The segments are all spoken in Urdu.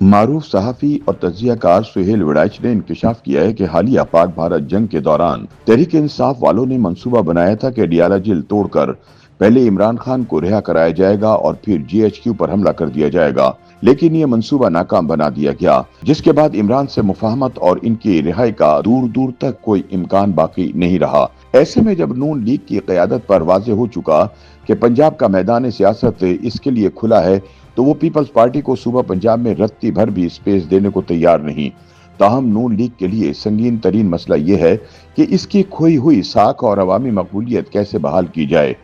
معروف صحافی اور تجزیہ کار سہیل وڑائچ نے انکشاف کیا ہے کہ حالیہ پاک بھارت جنگ کے دوران تحریک انصاف والوں نے منصوبہ بنایا تھا کہ اڈیالہ جیل توڑ کر پہلے عمران خان کو رہا کرایا جائے گا اور پھر جی ایچ کیو پر حملہ کر دیا جائے گا، لیکن یہ منصوبہ ناکام بنا دیا گیا، جس کے بعد عمران سے مفاہمت اور ان کی رہائی کا دور دور تک کوئی امکان باقی نہیں رہا۔ ایسے میں جب نون لیگ کی قیادت پر واضح ہو چکا کہ پنجاب کا میدان سیاست اس کے لیے کھلا ہے، تو وہ پیپلز پارٹی کو صوبہ پنجاب میں رتی بھر بھی سپیس دینے کو تیار نہیں۔ تاہم نون لیگ کے لیے سنگین ترین مسئلہ یہ ہے کہ اس کی کھوئی ہوئی ساکھ اور عوامی مقبولیت کیسے بحال کی جائے۔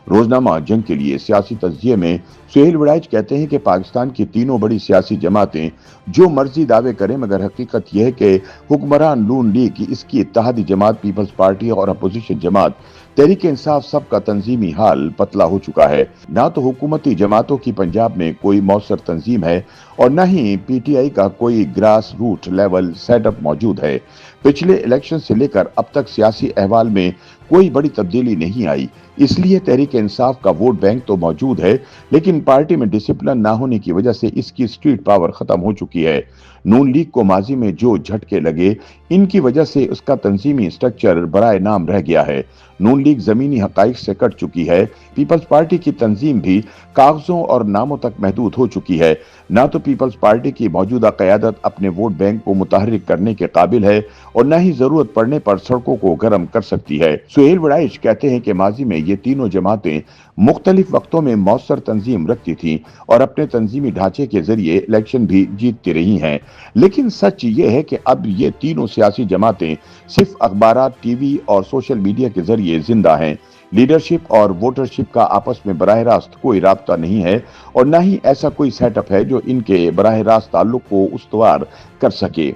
روزنامہ جنگ کے لیے سیاسی تجزیے میں سہیل وڑائچ کہتے ہیں کہ پاکستان کی تینوں بڑی سیاسی جماعتیں جو مرضی دعوے کریں، مگر حقیقت یہ ہے کہ حکمران نون لیگ، اس کی اتحادی جماعت پیپلز پارٹی اور اپوزیشن جماعت تحریک انصاف، سب کا تنظیمی حال پتلا ہو چکا ہے۔ نہ تو حکومتی جماعتوں کی پنجاب میں کوئی مؤثر تنظیم ہے اور نہ ہی پی ٹی آئی کا کوئی grass root level setup موجود ہے۔ پچھلے الیکشن سے لے کر اب تک سیاسی احوال میں کوئی بڑی تبدیلی نہیں آئی، اس لیے تحریک انصاف کا ووٹ بینک تو موجود ہے، لیکن پارٹی میں ڈسپلن نہ ہونے کی وجہ سے اس کی سٹریٹ پاور ختم ہو چکی ہے۔ نون لیگ کو ماضی میں جو جھٹکے لگے، ان کی وجہ سے اس کا تنظیمی سٹرکچر برائے نام رہ گیا ہے۔ نون لیگ زمینی حقائق سے کٹ چکی ہے۔ پیپلز پارٹی کی تنظیم بھی کاغذوں اور ناموں تک محدود ہو چکی ہے۔ نہ تو پیپلز پارٹی کی موجودہ قیادت اپنے ووٹ بینک کو متحرک کرنے کے قابل ہے اور نہ ہی ضرورت پڑنے پر سڑکوں کو گرم کر سکتی ہے۔ سہیل وڑائچ کہتے ہیں کہ ماضی میں یہ تینوں جماعتیں مختلف وقتوں میں مؤثر تنظیم رکھتی تھیں اور اپنے تنظیمی ڈھانچے کے ذریعے الیکشن بھی جیتتی رہی ہیں، لیکن سچ یہ ہے کہ اب یہ تینوں سیاسی جماعتیں صرف اخبارات، ٹی وی اور سوشل میڈیا کے ذریعے زندہ ہیں۔ لیڈرشپ اور ووٹرشپ کا آپس میں براہ راست کوئی رابطہ نہیں ہے اور نہ ہی ایسا کوئی سیٹ اپ ہے جو ان کے براہ راست تعلق کو استوار کر سکے۔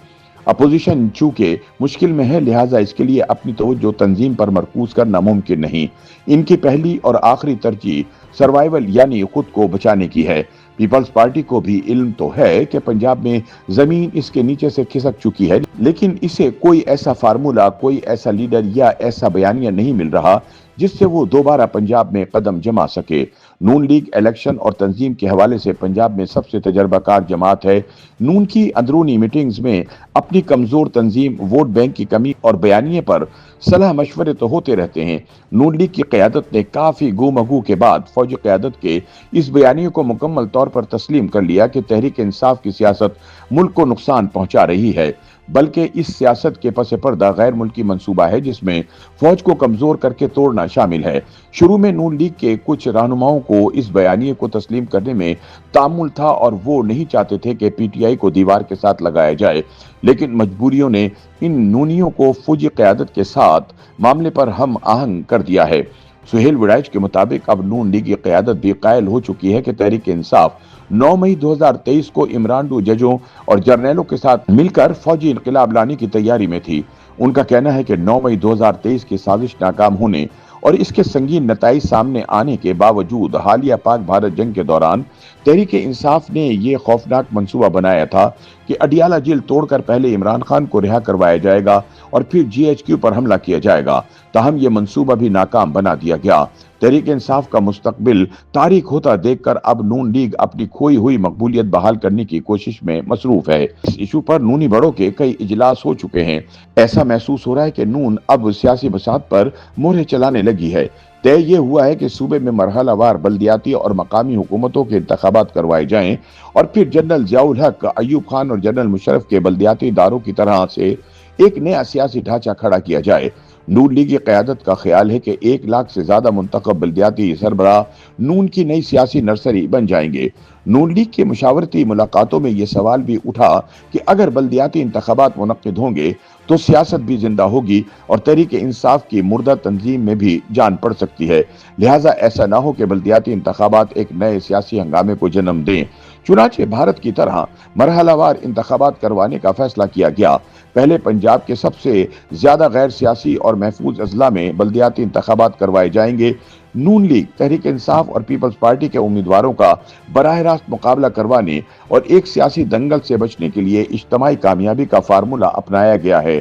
اپوزیشن چونکہ مشکل میں ہے، لہٰذا اس کے لیے اپنی توجہ تنظیم پر مرکوز کرنا ممکن نہیں۔ ان کی پہلی اور آخری ترجیح سروائیول یعنی خود کو بچانے کی ہے۔ پیپلز پارٹی کو بھی علم تو ہے کہ پنجاب میں زمین اس کے نیچے سے کھسک چکی ہے، لیکن اسے کوئی ایسا فارمولا، کوئی ایسا لیڈر یا ایسا بیانیہ نہیں مل رہا جس سے وہ دوبارہ پنجاب میں قدم جما سکے۔ نون لیگ الیکشن اور تنظیم کے حوالے سے پنجاب میں سب سے تجربہ کار جماعت ہے۔ نون کی اندرونی میٹنگز میں اپنی کمزور تنظیم، ووٹ بینک کی کمی اور بیانیے پر صلاح مشورے تو ہوتے رہتے ہیں۔ نون لیگ کی قیادت نے کافی گو مگو کے بعد فوجی قیادت کے اس بیانیے کو مکمل طور پر تسلیم کر لیا کہ تحریک انصاف کی سیاست ملک کو نقصان پہنچا رہی ہے، بلکہ اس سیاست کے پس پردہ غیر ملکی منصوبہ ہے جس میں فوج کو کمزور کر کے توڑنا شامل ہے۔ شروع میں نون لیگ کے کچھ رہنماؤں کو اس بیانیے کو تسلیم کرنے میں تعمل تھا اور وہ نہیں چاہتے تھے کہ پی ٹی آئی کو دیوار کے ساتھ لگایا جائے، لیکن مجبوریوں نے ان نونیوں کو فوجی قیادت کے ساتھ معاملے پر ہم آہنگ کر دیا ہے۔ سہیل وڑائچ کے مطابق اب نون لیگ کی قیادت بھی قائل ہو چکی ہے کہ تحریک انصاف 9 مئی 2023 کو عمران ججوں اور جرنیلوں کے ساتھ مل کر فوجی انقلاب لانے کی تیاری میں تھی۔ ان کا کہنا ہے کہ 9 مئی 2023 کی سازش ناکام ہونے اور اس کے سنگین نتائج سامنے آنے کے باوجود حالیہ پاک بھارت جنگ کے دوران تحریک انصاف نے یہ خوفناک منصوبہ بنایا تھا کہ اڈیالہ جیل توڑ کر پہلے عمران خان کو رہا کروایا جائے گا اور پھر جی ایچ کیو پر حملہ کیا جائے گا، تاہم یہ منصوبہ بھی ناکام بنا دیا گیا۔ تحریک انصاف کا مستقبل تاریک ہوتا دیکھ کر اب نون لیگ اپنی کھوئی ہوئی مقبولیت بحال کرنے کی کوشش میں مصروف ہے۔ اس ایشو پر نونی بڑوں کے کئی اجلاس ہو چکے ہیں۔ ایسا محسوس ہو رہا ہے کہ نون اب سیاسی بساط پر مہرے چلانے لگی ہے۔ طے یہ ہوا ہے کہ صوبے میں مرحلہ وار بلدیاتی اور مقامی حکومتوں کے انتخابات کروائے جائیں اور پھر جنرل ضیاء الحق، ایوب خان اور جنرل مشرف کے بلدیاتی اداروں کی طرح سے ایک نیا سیاسی ڈھانچہ کھڑا کیا جائے۔ نون لیگ کی قیادت کا خیال ہے کہ 1 لاکھ سے زیادہ منتخب بلدیاتی سربراہ نون کی نئی سیاسی نرسری بن جائیں گے۔ نون لیگ کی مشاورتی ملاقاتوں میں یہ سوال بھی اٹھا کہ اگر بلدیاتی انتخابات منعقد ہوں گے تو سیاست بھی زندہ ہوگی اور تحریک انصاف کی مردہ تنظیم میں بھی جان پڑ سکتی ہے، لہٰذا ایسا نہ ہو کہ بلدیاتی انتخابات ایک نئے سیاسی ہنگامے کو جنم دیں۔ چنانچہ بھارت کی طرح مرحلہ وار انتخابات کروانے کا فیصلہ کیا گیا۔ پہلے پنجاب کے سب سے زیادہ غیر سیاسی اور محفوظ اضلاع میں بلدیاتی انتخابات کروائے جائیں گے۔ نون لیگ، تحریک انصاف اور پیپلز پارٹی کے امیدواروں کا براہ راست مقابلہ کروانے اور ایک سیاسی دنگل سے بچنے کے لیے اجتماعی کامیابی کا فارمولہ اپنایا گیا ہے۔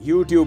YouTube